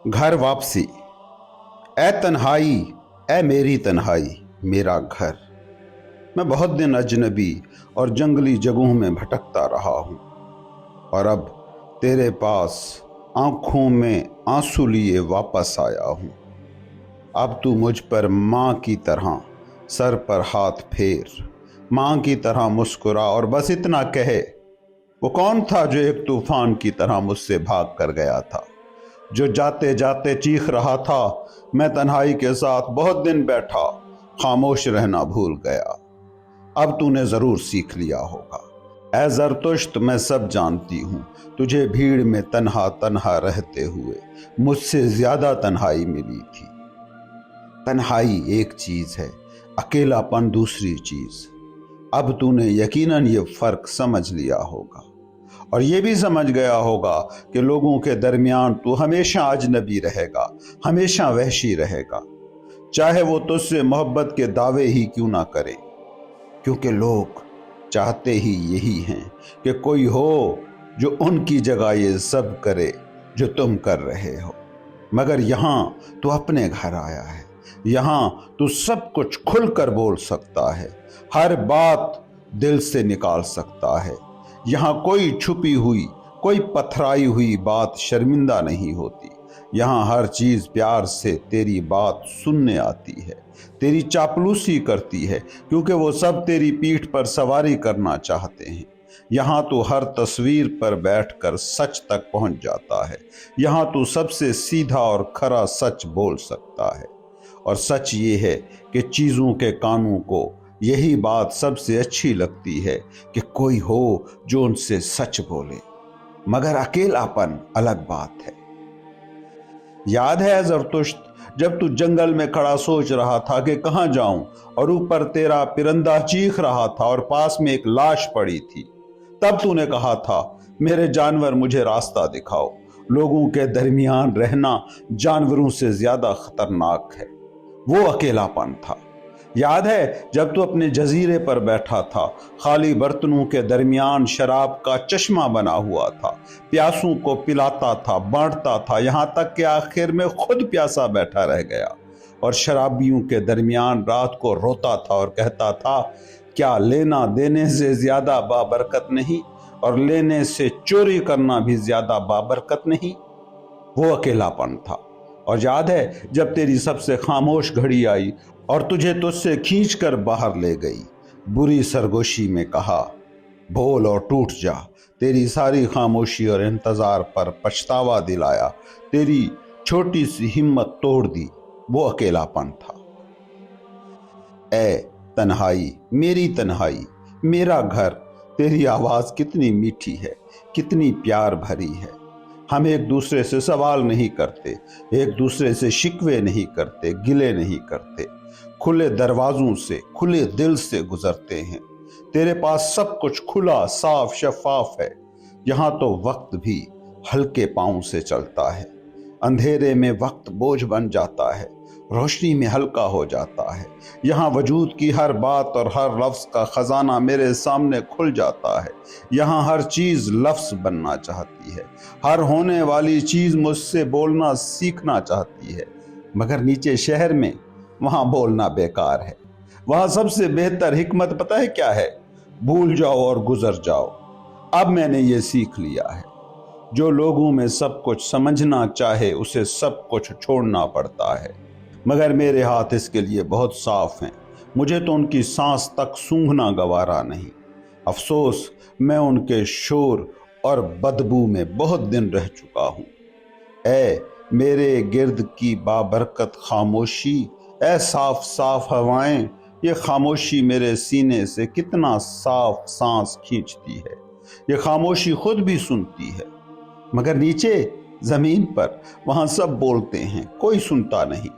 घर वापसी। ए तन्हाई, ए मेरी तन्हाई, मेरा घर। मैं बहुत दिन अजनबी और जंगली जगहों में भटकता रहा हूँ, और अब तेरे पास आंखों में आंसू लिए वापस आया हूँ। अब तू मुझ पर माँ की तरह सर पर हाथ फेर, माँ की तरह मुस्कुरा और बस इतना कहे, वो कौन था जो एक तूफान की तरह मुझसे भाग कर गया था, जो जाते जाते चीख रहा था, मैं तन्हाई के साथ बहुत दिन बैठा, खामोश रहना भूल गया। अब तूने जरूर सीख लिया होगा। ऐ ज़रतुश्त, मैं सब जानती हूँ, तुझे भीड़ में तन्हा तन्हा रहते हुए मुझसे ज्यादा तन्हाई मिली थी। तन्हाई एक चीज है, अकेलापन दूसरी चीज। अब तूने यकीनन ये फर्क समझ लिया होगा, और ये भी समझ गया होगा कि लोगों के दरमियान तू हमेशा अजनबी रहेगा, हमेशा वहशी रहेगा, चाहे वो तुझसे मोहब्बत के दावे ही क्यों ना करे, क्योंकि लोग चाहते ही यही हैं कि कोई हो जो उनकी जगह ये सब करे जो तुम कर रहे हो। मगर यहाँ तू अपने घर आया है, यहाँ तू सब कुछ खुलकर बोल सकता है, हर बात दिल से निकाल सकता है। यहाँ कोई छुपी हुई, कोई पथराई हुई बात शर्मिंदा नहीं होती। यहाँ हर चीज प्यार से तेरी बात सुनने आती है, तेरी चापलूसी करती है, क्योंकि वो सब तेरी पीठ पर सवारी करना चाहते हैं। यहाँ तू हर तस्वीर पर बैठकर सच तक पहुंच जाता है। यहाँ तू सबसे सीधा और खरा सच बोल सकता है, और सच ये है कि चीजों के कानों को यही बात सबसे अच्छी लगती है कि कोई हो जो उनसे सच बोले। मगर अकेलापन अलग बात है। याद है ज़रतुश्त, जब तू जंगल में खड़ा सोच रहा था कि कहाँ जाऊं, और ऊपर तेरा परिंदा चीख रहा था और पास में एक लाश पड़ी थी, तब तूने कहा था, मेरे जानवर मुझे रास्ता दिखाओ, लोगों के दरमियान रहना जानवरों से ज्यादा खतरनाक है। वो अकेलापन था। याद है जब तू अपने जजीरे पर बैठा था, खाली बर्तनों के दरमियान शराब का चश्मा बना हुआ था, प्यासों को पिलाता था, बांटता था, यहाँ तक कि आखिर में खुद प्यासा बैठा रह गया, और शराबियों के दरमियान रात को रोता था और कहता था, क्या लेना देने से ज्यादा बाबरकत नहीं, और लेने से चोरी करना भी ज्यादा बाबरकत नहीं। वो अकेलापन था। और याद है जब तेरी सबसे खामोश घड़ी आई और तुझे तुझसे खींच कर बाहर ले गई, बुरी सरगोशी में कहा, बोल और टूट जा, तेरी सारी खामोशी और इंतजार पर पछतावा दिलाया, तेरी छोटी सी हिम्मत तोड़ दी। वो अकेलापन था। ए तन्हाई, मेरी तन्हाई, मेरा घर, तेरी आवाज कितनी मीठी है, कितनी प्यार भरी है। हम एक दूसरे से सवाल नहीं करते, एक दूसरे से शिकवे नहीं करते, गिले नहीं करते, खुले दरवाजों से, खुले दिल से गुजरते हैं। तेरे पास सब कुछ खुला, साफ, शफाफ है। यहाँ तो वक्त भी हल्के पांव से चलता है। अंधेरे में वक्त बोझ बन जाता है, रोशनी में हल्का हो जाता है। यहाँ वजूद की हर बात और हर लफ्ज का खजाना मेरे सामने खुल जाता है। यहाँ हर चीज लफ्ज बनना चाहती है, हर होने वाली चीज मुझसे बोलना सीखना चाहती है। मगर नीचे शहर में वहां बोलना बेकार है। वहां सबसे बेहतर हिकमत पता है क्या है? भूल जाओ और गुजर जाओ। अब मैंने ये सीख लिया है, जो लोगों में सब कुछ समझना चाहे उसे सब कुछ छोड़ना पड़ता है। मगर मेरे हाथ इसके लिए बहुत साफ हैं, मुझे तो उनकी सांस तक सूंघना गवारा नहीं। अफसोस, मैं उनके शोर और बदबू में बहुत दिन रह चुका हूँ। ऐ मेरे गिर्द की बाबरकत खामोशी, ऐ साफ साफ हवाएं, ये खामोशी मेरे सीने से कितना साफ सांस खींचती है। ये खामोशी खुद भी सुनती है। मगर नीचे जमीन पर वहां सब बोलते हैं, कोई सुनता नहीं।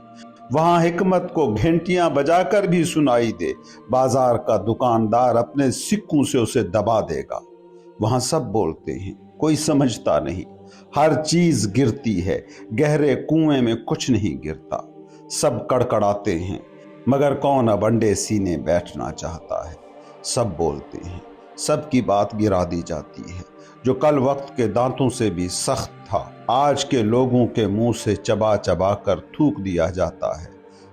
वहां हिकमत को घंटियां बजाकर भी सुनाई दे, बाजार का दुकानदार अपने सिक्कों से उसे दबा देगा। वहां सब बोलते हैं, कोई समझता नहीं। हर चीज गिरती है, गहरे कुएं में कुछ नहीं गिरता। सब कड़कड़ाते हैं, मगर कौन अब अंडे सीने बैठना चाहता है। सब बोलते हैं, सबकी बात गिरा दी जाती है, जो कल वक्त के दांतों से भी सख्त था, आज के लोगों के मुंह से चबा चबा कर थूक दिया जाता है।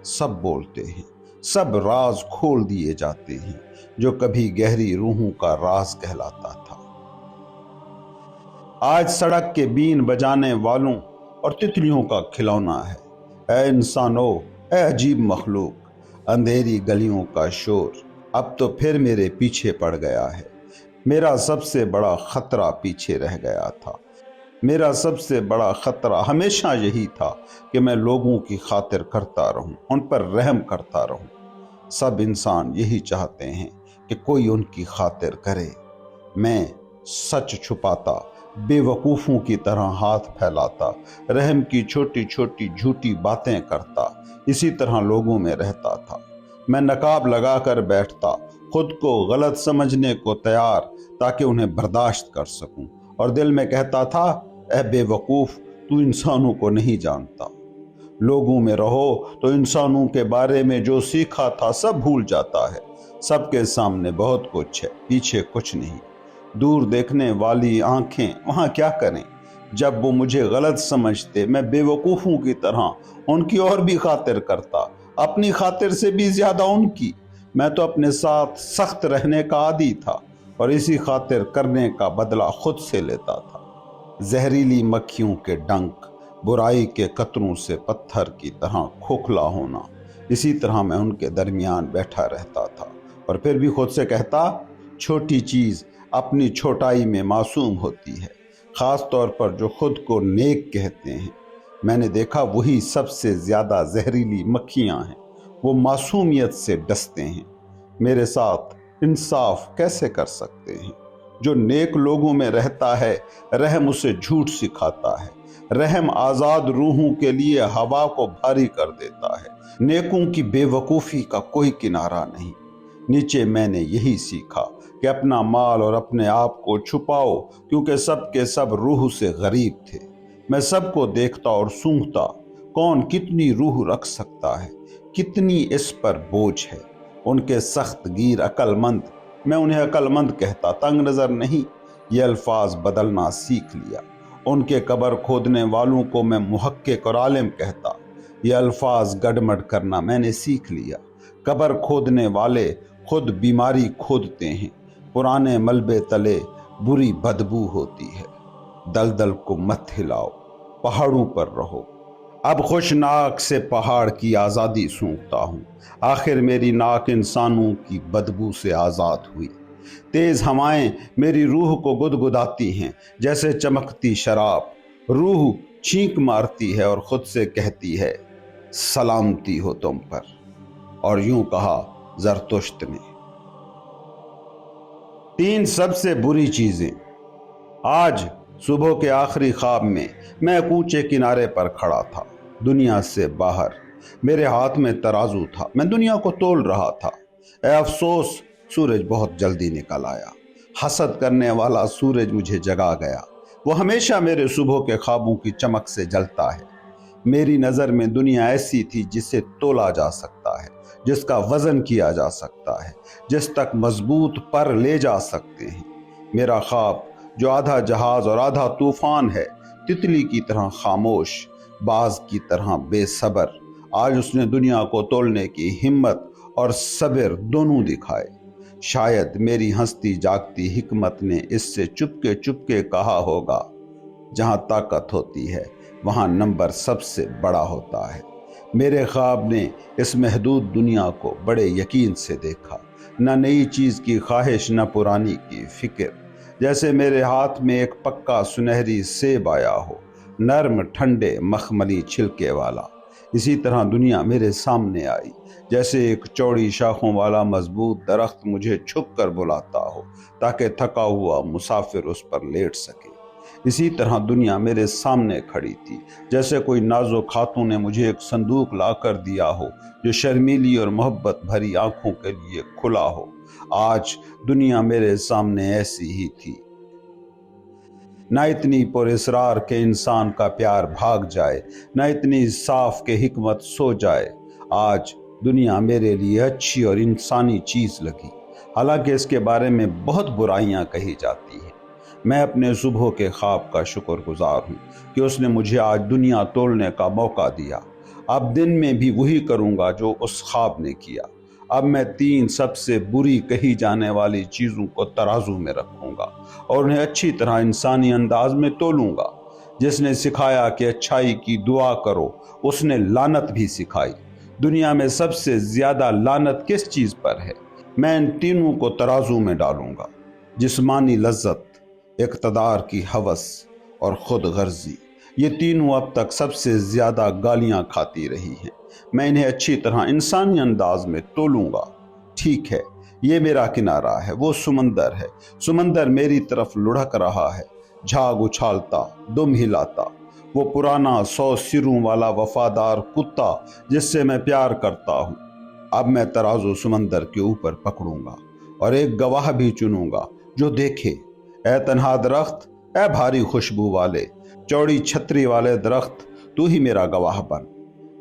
सब बोलते हैं, सब राज खोल दिए जाते हैं, जो कभी गहरी रूहों का राज कहलाता था। आज सड़क के बीन बजाने वालों और तितलियों का खिलौना है। ऐ इंसानों, ऐ अजीब मखलूक, अंधेरी गलियों का शोर अब तो फिर मेरे पीछे पड़ गया है। मेरा सबसे बड़ा खतरा पीछे रह गया था। मेरा सबसे बड़ा खतरा हमेशा यही था कि मैं लोगों की खातिर करता रहूं, उन पर रहम करता रहूं। सब इंसान यही चाहते हैं कि कोई उनकी खातिर करे। मैं सच छुपाता, बेवकूफ़ों की तरह हाथ फैलाता, रहम की छोटी छोटी झूठी बातें करता, इसी तरह लोगों में रहता था। मैं नकाब लगाकर बैठता, खुद को गलत समझने को तैयार, ताकि उन्हें बर्दाश्त कर सकूं, और दिल में कहता था, ऐ बेवकूफ़, तू इंसानों को नहीं जानता। लोगों में रहो तो इंसानों के बारे में जो सीखा था सब भूल जाता है। सबके सामने बहुत कुछ है, पीछे कुछ नहीं। दूर देखने वाली आंखें वहां क्या करें? जब वो मुझे गलत समझते, मैं बेवकूफ़ों की तरह उनकी और भी खातिर करता, अपनी खातिर से भी ज्यादा उनकी। मैं तो अपने साथ सख्त रहने का आदी था और इसी खातिर करने का बदला खुद से लेता था। जहरीली मक्खियों के डंक, बुराई के कतरों से पत्थर की तरह खोखला होना, इसी तरह मैं उनके दरमियान बैठा रहता था और फिर भी खुद से कहता, छोटी चीज़ अपनी छोटाई में मासूम होती है, ख़ास तौर पर जो खुद को नेक कहते हैं। मैंने देखा वही सबसे ज़्यादा जहरीली मक्खियाँ हैं, वो मासूमियत से डसते हैं। मेरे साथ इंसाफ कैसे कर सकते हैं? जो नेक लोगों में रहता है, रहम उसे झूठ सिखाता है। रहम आज़ाद रूहों के लिए हवा को भारी कर देता है। नेकों की बेवकूफ़ी का कोई किनारा नहीं। नीचे मैंने यही सीखा कि अपना माल और अपने आप को छुपाओ, क्योंकि सब के सब रूह से गरीब थे। मैं सबको देखता और सूंघता, कौन कितनी रूह रख सकता है, कितनी इस पर बोझ है। उनके सख्त गीर अक्लमंद, मैं उन्हें अक्लमंद कहता, तंग नज़र नहीं। ये अल्फाज बदलना सीख लिया। उनके कब्र खोदने वालों को मैं मुहक्किक और आलिम कहता। ये अल्फाज गड़मड़ करना मैंने सीख लिया। कब्र खोदने वाले खुद बीमारी खोदते हैं। पुराने मलबे तले बुरी बदबू होती है। दलदल को मत हिलाओ, पहाड़ों पर रहो। अब खुश नाक से पहाड़ की आज़ादी सूंघता हूँ। आखिर मेरी नाक इंसानों की बदबू से आज़ाद हुई। तेज़ हवाएं मेरी रूह को गुदगुदाती हैं, जैसे चमकती शराब। रूह छींक मारती है और खुद से कहती है, सलामती हो तुम पर। और यूं कहा ज़रतुश्त ने। 3 सबसे बुरी चीजें। आज सुबह के आखिरी ख्वाब में मैं कूचे किनारे पर खड़ा था, दुनिया से बाहर। मेरे हाथ में तराजू था, मैं दुनिया को तोल रहा था। ए अफसोस, सूरज बहुत जल्दी निकल आया। हसद करने वाला सूरज मुझे जगा गया। वो हमेशा मेरे सुबह के ख्वाबों की चमक से जलता है। मेरी नज़र में दुनिया ऐसी थी जिसे तोला जा सकता है, जिसका वजन किया जा सकता है, जिस तक मजबूत पर ले जा सकते हैं। मेरा ख्वाब, जो आधा जहाज और आधा तूफान है, तितली की तरह खामोश, बाज की तरह बेसब्र, आज उसने दुनिया को तोलने की हिम्मत और सब्र दोनों दिखाए। शायद मेरी हंसती जागती हिकमत ने इससे चुपके चुपके कहा होगा, जहां ताकत होती है वहां नंबर सबसे बड़ा होता है। मेरे ख्वाब ने इस महदूद दुनिया को बड़े यकीन से देखा, न नई चीज़ की ख्वाहिश, न पुरानी की फिक्र। जैसे मेरे हाथ में एक पक्का सुनहरी सेब आया हो, नर्म ठंडे मखमली छिलके वाला। इसी तरह दुनिया मेरे सामने आई, जैसे एक चौड़ी शाखों वाला मजबूत दरख्त मुझे छुप कर बुलाता हो, ताकि थका हुआ मुसाफिर उस पर लेट सके। इसी तरह दुनिया मेरे सामने खड़ी थी, जैसे कोई नाजुक खातून ने मुझे एक संदूक ला कर दिया हो, जो शर्मीली और मोहब्बत भरी आंखों के लिए खुला हो। आज दुनिया मेरे सामने ऐसी ही थी। न इतनी पुरस्रार के इंसान का प्यार भाग जाए, न इतनी साफ के हिकमत सो जाए। आज दुनिया मेरे लिए अच्छी और इंसानी चीज लगी, हालांकि इसके बारे में बहुत बुराइयां कही जाती हैं। میں اپنے صبح کے خواب کا شکر گزار ہوں کہ اس نے مجھے آج دنیا تولنے کا موقع دیا۔ اب دن میں بھی وہی کروں گا جو اس خواب نے کیا۔ اب میں 3 سب سے بری کہی جانے والی چیزوں کو ترازو میں رکھوں گا اور انہیں اچھی طرح انسانی انداز میں تولوں گا۔ جس نے سکھایا کہ اچھائی کی دعا کرو، اس نے لعنت بھی سکھائی۔ دنیا میں سب سے زیادہ لعنت کس چیز پر ہے؟ میں ان تینوں کو ترازو میں ڈالوں گا: جسمانی لذت، اقتدار کی ہوس اور خود غرضی۔ یہ تینوں اب تک سب سے زیادہ گالیاں کھاتی رہی ہیں۔ میں انہیں اچھی طرح انسانی انداز میں تولوں گا۔ ٹھیک ہے، یہ میرا کنارہ ہے، وہ سمندر ہے۔ سمندر میری طرف لڑھک رہا ہے، جھاگ اچھالتا، دم ہلاتا۔ وہ پرانا 100 سروں والا وفادار کتا جس سے میں پیار کرتا ہوں۔ اب میں ترازو سمندر کے اوپر پکڑوں گا اور ایک گواہ بھی چنوں گا جو دیکھے۔ اے تنہا درخت، اے بھاری خوشبو والے، چوڑی چھتری والے درخت، تو ہی میرا گواہ بن۔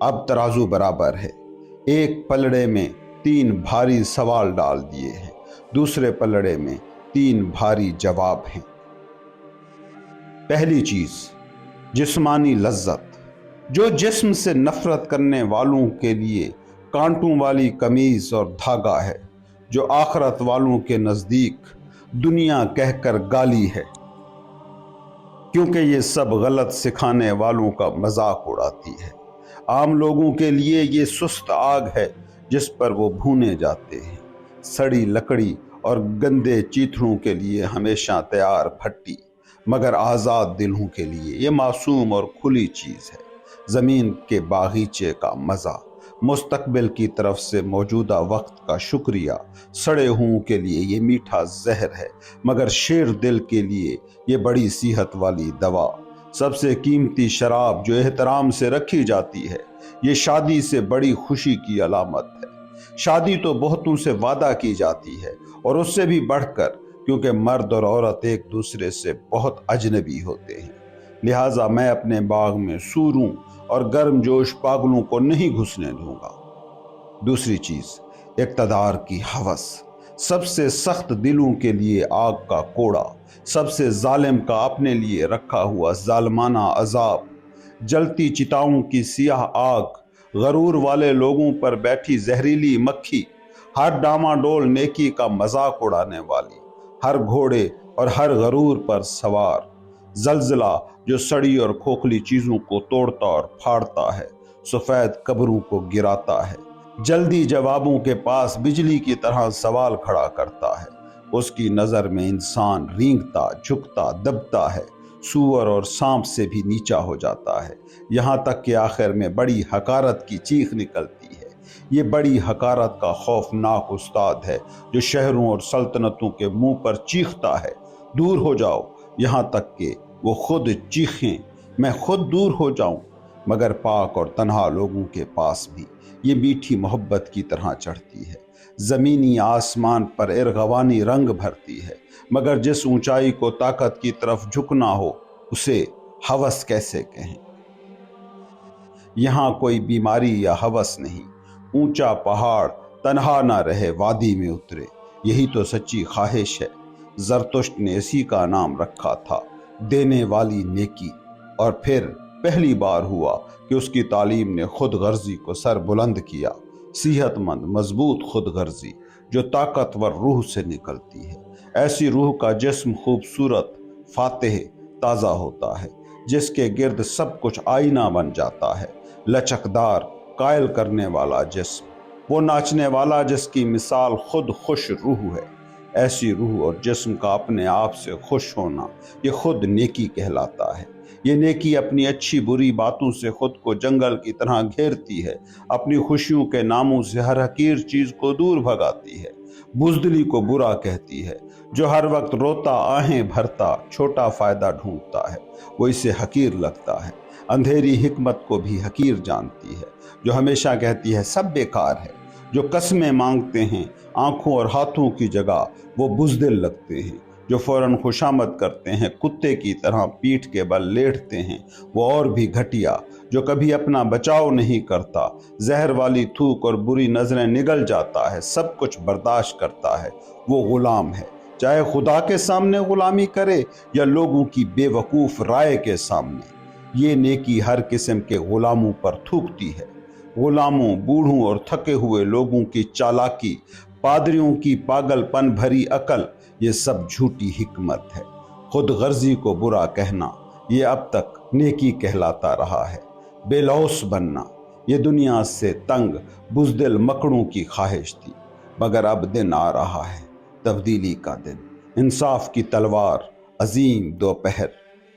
اب ترازو برابر ہے۔ ایک پلڑے میں 3 بھاری سوال ڈال دیے ہیں، دوسرے پلڑے میں 3 بھاری جواب ہیں۔ پہلی چیز، جسمانی لذت۔ جو جسم سے نفرت کرنے والوں کے لیے کانٹوں والی قمیض اور دھاگا ہے، جو آخرت والوں کے نزدیک دنیا کہہ کر گالی ہے، کیونکہ یہ سب غلط سکھانے والوں کا مذاق اڑاتی ہے۔ عام لوگوں کے لیے یہ سست آگ ہے جس پر وہ بھونے جاتے ہیں۔ سڑی لکڑی اور گندے چیتڑوں کے لیے ہمیشہ تیار بھٹی، مگر آزاد دلوں کے لیے یہ معصوم اور کھلی چیز ہے۔ زمین کے باغیچے کا مزہ، مستقبل کی طرف سے موجودہ وقت کا شکریہ، سڑے ہوں کے لیے یہ میٹھا زہر ہے، مگر شیر دل کے لیے یہ بڑی صحت والی دوا۔ سب سے قیمتی شراب جو احترام سے رکھی جاتی ہے، یہ شادی سے بڑی خوشی کی علامت ہے۔ شادی تو بہتوں سے وعدہ کی جاتی ہے، اور اس سے بھی بڑھ کر، کیونکہ مرد اور عورت ایک دوسرے سے بہت اجنبی ہوتے ہیں۔ لہٰذا میں اپنے باغ میں سوروں اور گرم جوش پاگلوں کو نہیں گھسنے دوں گا۔ دوسری چیز، اقتدار کی ہوس۔ سب سے سخت دلوں کے لیے آگ کا کوڑا، سب سے ظالم کا اپنے لیے رکھا ہوا ظالمانہ عذاب، جلتی چتاؤں کی سیاہ آگ، غرور والے لوگوں پر بیٹھی زہریلی مکھی، ہر ڈاماڈول نیکی کا مذاق اڑانے والی، ہر گھوڑے اور ہر غرور پر سوار، زلزلہ جو سڑی اور کھوکھلی چیزوں کو توڑتا اور پھاڑتا ہے، سفید قبروں کو گراتا ہے، جلدی جوابوں کے پاس بجلی کی طرح سوال کھڑا کرتا ہے۔ اس کی نظر میں انسان رینگتا، جھکتا، دبتا ہے، سور اور سانپ سے بھی نیچا ہو جاتا ہے، یہاں تک کہ آخر میں بڑی حقارت کی چیخ نکلتی ہے۔ یہ بڑی حقارت کا خوفناک استاد ہے جو شہروں اور سلطنتوں کے منہ پر چیختا ہے، دور ہو جاؤ، یہاں تک کہ وہ خود چیخیں، میں خود دور ہو جاؤں۔ مگر پاک اور تنہا لوگوں کے پاس بھی یہ میٹھی محبت کی طرح چڑھتی ہے، زمینی آسمان پر ارغوانی رنگ بھرتی ہے، مگر جس اونچائی کو طاقت کی طرف جھکنا ہو اسے ہوس کیسے کہیں؟ یہاں کوئی بیماری یا ہوس نہیں۔ اونچا پہاڑ تنہا نہ رہے، وادی میں اترے، یہی تو سچی خواہش ہے۔ زرتشت نے اسی کا نام رکھا تھا، دینے والی نیکی۔ اور پھر پہلی بار ہوا کہ اس کی تعلیم نے خود غرضی کو سر بلند کیا، صحت مند مضبوط خود غرضی جو طاقتور روح سے نکلتی ہے، ایسی روح کا جسم خوبصورت، فاتح، تازہ ہوتا ہے، جس کے گرد سب کچھ آئینہ بن جاتا ہے، لچکدار، قائل کرنے والا جسم، وہ ناچنے والا جس کی مثال خود خوش روح ہے۔ ایسی روح اور جسم کا اپنے آپ سے خوش ہونا یہ خود نیکی کہلاتا ہے۔ یہ نیکی اپنی اچھی بری باتوں سے خود کو جنگل کی طرح گھیرتی ہے، اپنی خوشیوں کے ناموں سے ہر حقیر چیز کو دور بھگاتی ہے، بزدلی کو برا کہتی ہے۔ جو ہر وقت روتا، آہیں بھرتا، چھوٹا فائدہ ڈھونڈتا ہے، وہ اسے حقیر لگتا ہے۔ اندھیری حکمت کو بھی حقیر جانتی ہے، جو ہمیشہ کہتی ہے سب بیکار ہے۔ جو قسمیں مانگتے ہیں آنکھوں اور ہاتھوں کی جگہ، وہ بزدل لگتے ہیں۔ جو فوراً خوشامد کرتے ہیں کتے کی طرح پیٹھ کے بل لیٹتے ہیں، وہ اور بھی گھٹیا۔ جو کبھی اپنا بچاؤ نہیں کرتا، زہر والی تھوک اور بری نظریں نگل جاتا ہے، سب کچھ برداشت کرتا ہے، وہ غلام ہے۔ چاہے خدا کے سامنے غلامی کرے یا لوگوں کی بے وقوف رائے کے سامنے۔ یہ نیکی ہر قسم کے غلاموں پر تھوکتی ہے۔ غلاموں، بوڑھوں اور تھکے ہوئے لوگوں کی چالاکی، پادریوں کی پاگل پن بھری عقل، یہ سب جھوٹی حکمت ہے۔ خود غرضی کو برا کہنا یہ اب تک نیکی کہلاتا رہا ہے۔ بے لوث بننا یہ دنیا سے تنگ بزدل مکڑوں کی خواہش تھی، مگر اب دن آ رہا ہے، تبدیلی کا دن۔ انصاف کی تلوار عظیم دوپہر،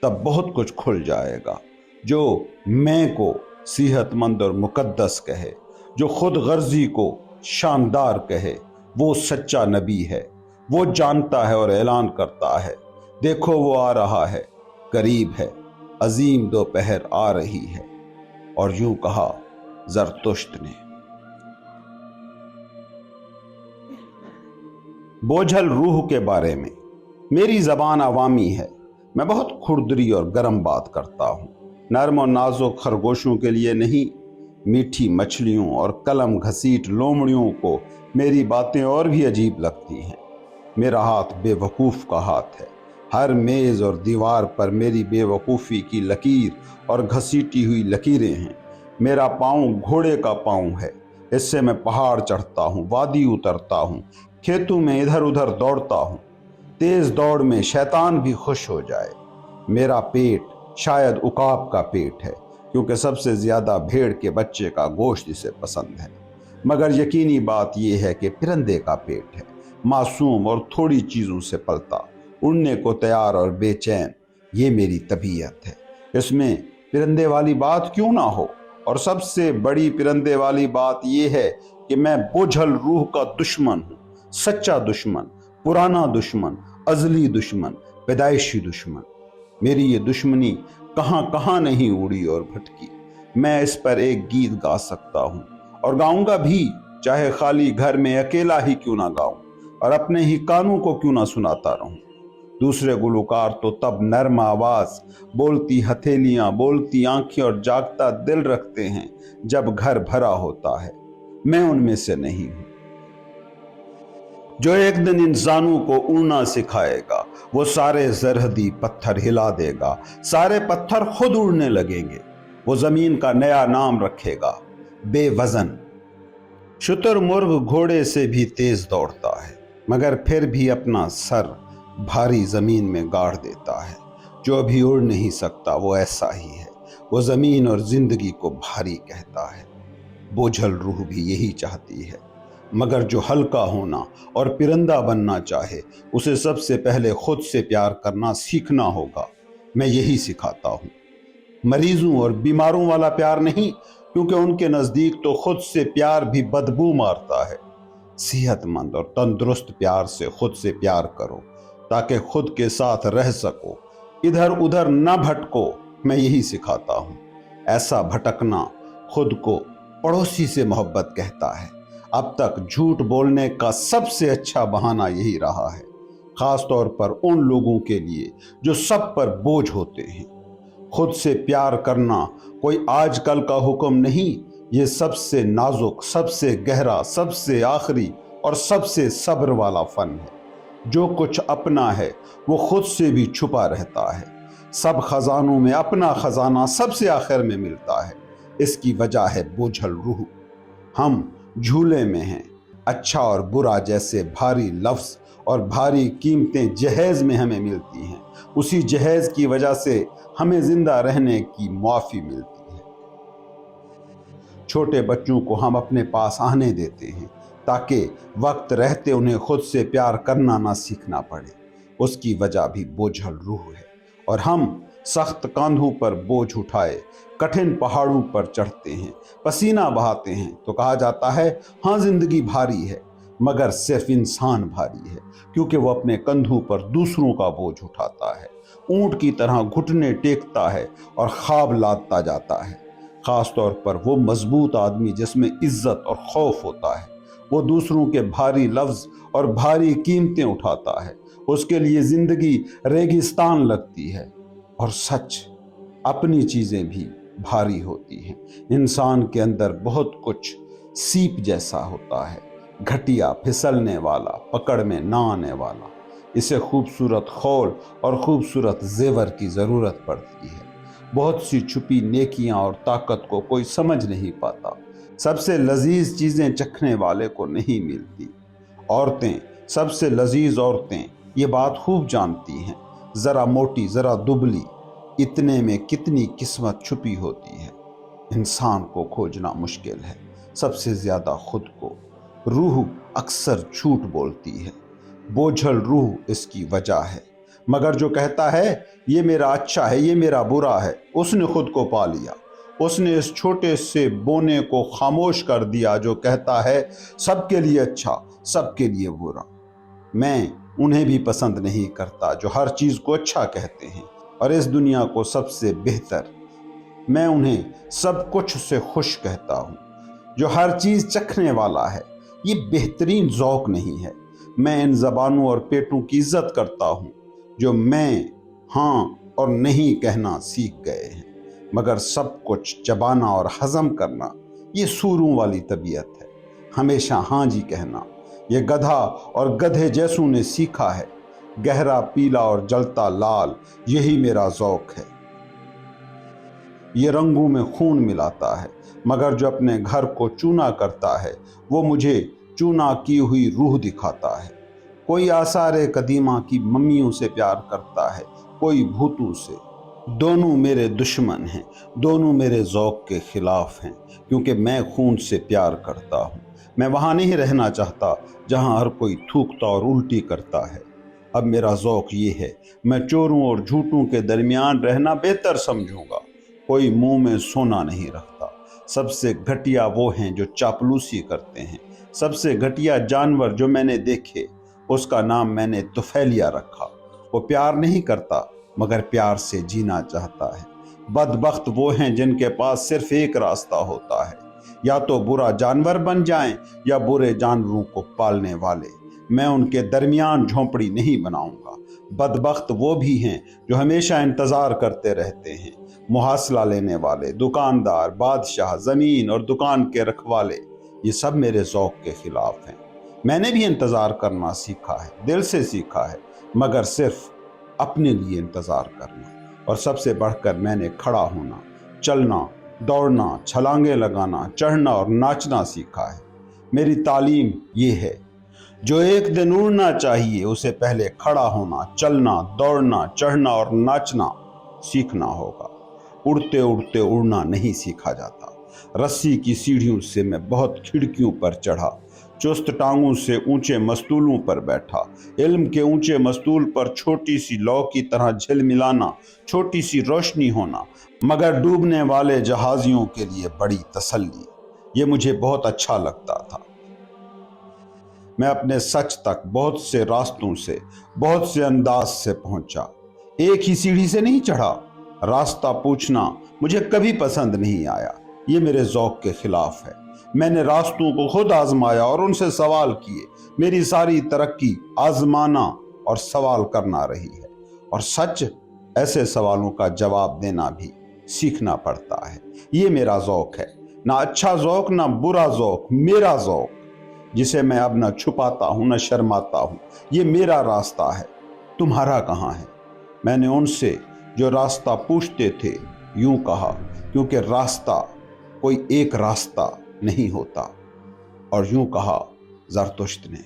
تب بہت کچھ کھل جائے گا۔ جو میں کو صحت مند اور مقدس کہے، جو خود غرضی کو شاندار کہے، وہ سچا نبی ہے۔ وہ جانتا ہے اور اعلان کرتا ہے، دیکھو وہ آ رہا ہے، قریب ہے، عظیم دوپہر آ رہی ہے۔ اور یوں کہا زرتشت نے۔ بوجھل روح کے بارے میں۔ میری زبان عوامی ہے، میں بہت کھردری اور گرم بات کرتا ہوں۔ نرم اور نازک خرگوشوں کے لیے نہیں، میٹھی مچھلیوں اور قلم گھسیٹ لومڑیوں کو میری باتیں اور بھی عجیب لگتی ہیں۔ میرا ہاتھ بے وقوف کا ہاتھ ہے۔ ہر میز اور دیوار پر میری بے وقوفی کی لکیر اور گھسیٹی ہوئی لکیریں ہیں۔ میرا پاؤں گھوڑے کا پاؤں ہے، اس سے میں پہاڑ چڑھتا ہوں، وادی اترتا ہوں، کھیتوں میں ادھر ادھر دوڑتا ہوں۔ تیز دوڑ میں شیطان بھی خوش ہو جائے۔ میرا پیٹ شاید عقاب کا پیٹ ہے، کیونکہ سب سے زیادہ بھیڑ کے بچے کا گوشت اسے پسند ہے۔ مگر یقینی بات یہ ہے کہ پرندے کا پیٹ ہے، معصوم اور تھوڑی چیزوں سے پلتا، اڑنے کو تیار اور بے چین۔ یہ میری طبیعت ہے، اس میں پرندے والی بات کیوں نہ ہو؟ اور سب سے بڑی پرندے والی بات یہ ہے کہ میں بوجھل روح کا دشمن ہوں، سچا دشمن، پرانا دشمن، ازلی دشمن، پیدائشی دشمن۔ میری یہ دشمنی کہاں کہاں نہیں اڑی اور بھٹکی۔ میں اس پر ایک گیت گا سکتا ہوں، اور گاؤں گا بھی، چاہے خالی گھر میں اکیلا ہی کیوں نہ گاؤں، اور اپنے ہی کانوں کو کیوں نہ سناتا رہوں۔ دوسرے گلوکار تو تب نرم آواز، بولتی ہتھیلیاں، بولتی آنکھیں اور جاگتا دل رکھتے ہیں جب گھر بھرا ہوتا ہے۔ میں ان میں سے نہیں ہوں۔ جو ایک دن انسانوں کو اڑنا سکھائے گا، وہ سارے زرہدی پتھر ہلا دے گا، سارے پتھر خود اڑنے لگیں گے۔ وہ زمین کا نیا نام رکھے گا، بے وزن۔ شتر مرغ گھوڑے سے بھی تیز دوڑتا ہے، مگر پھر بھی اپنا سر بھاری زمین میں گاڑ دیتا ہے۔ جو ابھی اڑ نہیں سکتا وہ ایسا ہی ہے، وہ زمین اور زندگی کو بھاری کہتا ہے۔ بوجھل روح بھی یہی چاہتی ہے، مگر جو ہلکا ہونا اور پرندہ بننا چاہے، اسے سب سے پہلے خود سے پیار کرنا سیکھنا ہوگا۔ میں یہی سکھاتا ہوں، مریضوں اور بیماروں والا پیار نہیں، کیونکہ ان کے نزدیک تو خود سے پیار بھی بدبو مارتا ہے۔ صحت مند اور تندرست پیار سے خود سے پیار کرو، تاکہ خود کے ساتھ رہ سکو، ادھر ادھر نہ بھٹکو۔ میں یہی سکھاتا ہوں۔ ایسا بھٹکنا خود کو پڑوسی سے محبت کہتا ہے۔ اب تک جھوٹ بولنے کا سب سے اچھا بہانہ یہی رہا ہے، خاص طور پر ان لوگوں کے لیے جو سب پر بوجھ ہوتے ہیں۔ خود سے پیار کرنا کوئی آج کل کا حکم نہیں، یہ سب سے نازک، سب سے گہرا، سب سے آخری اور سب سے صبر والا فن ہے۔ جو کچھ اپنا ہے وہ خود سے بھی چھپا رہتا ہے۔ سب خزانوں میں اپنا خزانہ سب سے آخر میں ملتا ہے۔ اس کی وجہ ہے بوجھل روح۔ ہم جھولے میں ہیں، اچھا اور برا جیسے بھاری لفظ اور بھاری قیمتیں جہیز میں ہمیں ملتی ہیں، اسی جہیز کی وجہ سے ہمیں زندہ رہنے کی معافی ملتی ہے۔ چھوٹے بچوں کو ہم اپنے پاس آنے دیتے ہیں تاکہ وقت رہتے انہیں خود سے پیار کرنا نہ سیکھنا پڑے۔ اس کی وجہ بھی بوجھل روح ہے، اور ہم سخت کاندھوں پر بوجھ اٹھائے کٹھن پہاڑوں پر چڑھتے ہیں، پسینہ بہاتے ہیں تو کہا جاتا ہے ہاں زندگی بھاری ہے، مگر صرف انسان بھاری ہے، کیونکہ وہ اپنے کندھوں پر دوسروں کا بوجھ اٹھاتا ہے، اونٹ کی طرح گھٹنے ٹیکتا ہے اور خواب لادتا جاتا ہے۔ خاص طور پر وہ مضبوط آدمی جس میں عزت اور خوف ہوتا ہے، وہ دوسروں کے بھاری لفظ اور بھاری قیمتیں اٹھاتا ہے۔ اس کے لیے زندگی ریگستان لگتی ہے، اور سچ اپنی چیزیں بھی بھاری ہوتی ہیں۔ انسان کے اندر بہت کچھ سیپ جیسا ہوتا ہے، گھٹیا، پھسلنے والا، پکڑ میں نہ آنے والا۔ इसे खूबसूरत खौल और खूबसूरत जेवर की ज़रूरत पड़ती है। बहुत सी छुपी नेकियां और ताकत को कोई समझ नहीं पाता। सबसे लजीज चीज़ें चखने वाले को नहीं मिलती। औरतें, सबसे लजीज औरतें ये बात खूब जानती हैं। ज़रा मोटी ज़रा दुबली, इतने में कितनी किस्मत छुपी होती है। इंसान को खोजना मुश्किल है, सबसे ज़्यादा खुद को। रूह अक्सर झूठ बोलती है, बोझल रूह इसकी वजह है। मगर जो कहता है ये मेरा अच्छा है, ये मेरा बुरा है, उसने खुद को पा लिया। उसने इस छोटे से बोने को खामोश कर दिया जो कहता है सबके लिए अच्छा, सबके लिए बुरा। मैं उन्हें भी पसंद नहीं करता जो हर चीज़ को अच्छा कहते हैं और इस दुनिया को सबसे बेहतर। मैं उन्हें सब कुछ से खुश कहता हूँ जो हर चीज़ चखने वाला है। ये बेहतरीन ज़ौक़ नहीं है। मैं इन ज़बानों और पेटों की इज़्ज़त करता हूँ जो मैं हाँ और नहीं कहना सीख गए हैं। मगर सब कुछ चबाना और हज़म करना ये सूरों वाली तबीयत है। हमेशा हाँ जी कहना ये गधा और गधे जैसों ने सीखा है। गहरा पीला और जलता लाल यही मेरा ज़ौक़ है। ये रंगों में खून मिलाता है, मगर जो अपने घर को चूना करता है वो मुझे चूना की हुई रूह दिखाता है। कोई आसारे कदीमा की मम्मियों से प्यार करता है, कोई भूतों से। दोनों मेरे दुश्मन हैं, दोनों मेरे ज़ौक़ के खिलाफ हैं, क्योंकि मैं खून से प्यार करता हूँ। मैं वहाँ नहीं रहना चाहता जहाँ हर कोई थूकता और उल्टी करता है। अब मेरा ज़ौक़ ये है, मैं चोरों और झूठों के दरमियान रहना बेहतर समझूंगा। कोई मुंह में सोना नहीं रखता। सबसे घटिया वो हैं जो चापलूसी करते हैं। सबसे घटिया जानवर जो मैंने देखे उसका नाम मैंने तुफैलिया रखा। वो प्यार नहीं करता मगर प्यार से जीना चाहता है। बदबख्त वो हैं जिनके पास सिर्फ एक रास्ता होता है, या तो बुरा जानवर बन जाएं या बुरे जानवरों को पालने वाले। मैं उनके दरमियान झोंपड़ी नहीं बनाऊंगा। बदबख्त वो भी हैं जो हमेशा इंतज़ार करते रहते हैं। मुहासला लेने वाले, दुकानदार, बादशाह, ज़मीन और दुकान के रखवाले, ये सब मेरे ज़ौक़ के खिलाफ हैं। मैंने भी इंतज़ार करना सीखा है, दिल से सीखा है, मगर सिर्फ अपने लिए इंतज़ार करना। और सबसे बढ़कर मैंने खड़ा होना, चलना, दौड़ना, छलांगे लगाना, चढ़ना और नाचना सीखा है। मेरी तालीम ये है, जो एक दिन उड़ना चाहिए उसे पहले खड़ा होना, चलना, दौड़ना, चढ़ना और नाचना सीखना होगा। उड़ते उड़ते उड़ना नहीं सीखा जाता। रस्सी की सीढ़ियों से मैं बहुत खिड़कियों पर चढ़ा, चुस्त टांगों से ऊंचे मस्तूलों पर बैठा। इल्म के ऊंचे मस्तूल पर छोटी सी लौ की तरह झिलमिलाना, छोटी सी रोशनी होना, मगर डूबने वाले जहाजियों के लिए बड़ी तसल्ली। ये मुझे बहुत अच्छा लगता था। मैं अपने सच तक बहुत से रास्तों से, बहुत से अंदाज से पहुंचा। एक ही सीढ़ी से नहीं चढ़ा। रास्ता पूछना मुझे कभी पसंद नहीं आया, ये मेरे ज़ौक़ के खिलाफ है। मैंने रास्तों को खुद आजमाया और उनसे सवाल किए। मेरी सारी तरक्की आजमाना और सवाल करना रही है, और सच ऐसे सवालों का जवाब देना भी सीखना पड़ता है। ये मेरा ज़ौक़ है, ना अच्छा ज़ौक़ ना बुरा ज़ौक़, मेरा ज़ौक़, जिसे मैं अब न छुपाता हूँ न शर्माता हूँ। ये मेरा रास्ता है, तुम्हारा कहाँ है? मैंने उनसे जो रास्ता पूछते थे यूं कहा, क्योंकि रास्ता कोई एक रास्ता नहीं होता। और यूं कहा ज़रतुश्त ने।